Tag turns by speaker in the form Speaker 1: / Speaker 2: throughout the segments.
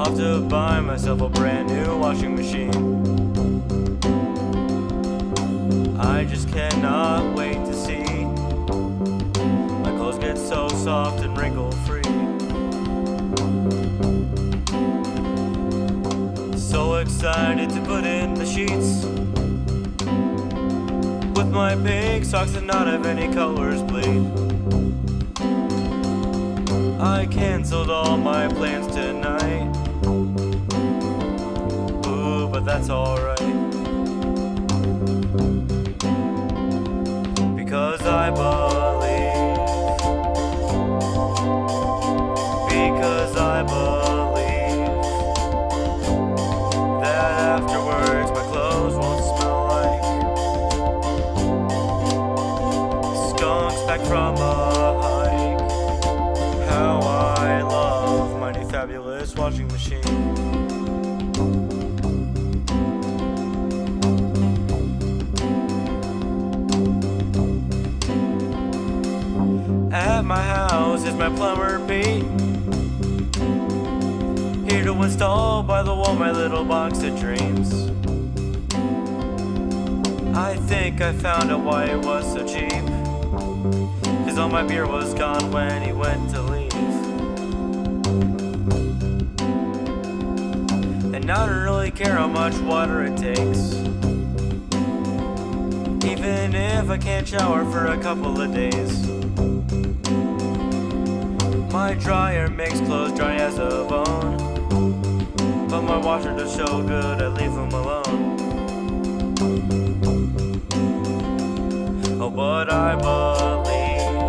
Speaker 1: I'll have to buy myself a brand new washing machine. I just cannot wait to see my clothes get so soft and wrinkle free. So excited to put in the sheets with my pink socks and not have any colors bleed. I canceled all my plans tonight. Ooh, but that's alright, because I believe, because I believe that afterwards my clothes won't smell like skunks back from a hike. How I love my new fabulous washing machine. At my house is my plumber Pete, here to install by the wall my little box of dreams. I think I found out why it was so cheap, 'cause all my beer was gone when he went to leave. And I don't really care how much water it takes, even if I can't shower for a couple of days. My dryer makes clothes dry as a bone, but my washer does so good I leave them alone. Oh, but I believe,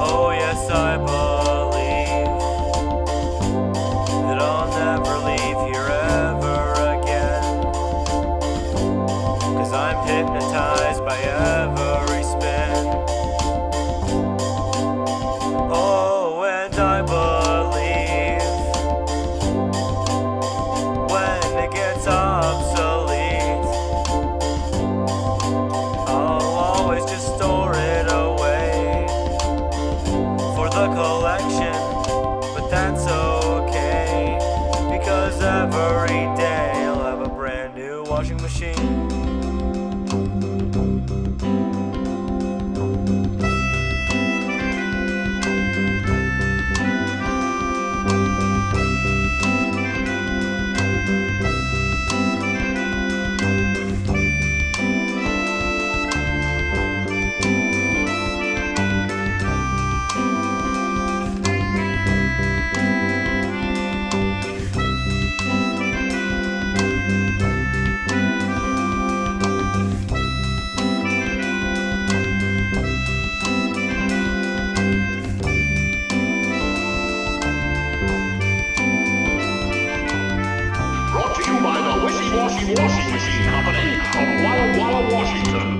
Speaker 1: oh yes I believe, that I'll never leave here ever again, 'cause I'm hypnotized by every spin. Oh, and I believe when it gets obsolete, I'll always just store it away for the collection. But that's okay, because every day I'll have a brand new washing machine.
Speaker 2: Washing Machine Company of Walla Walla, Washington.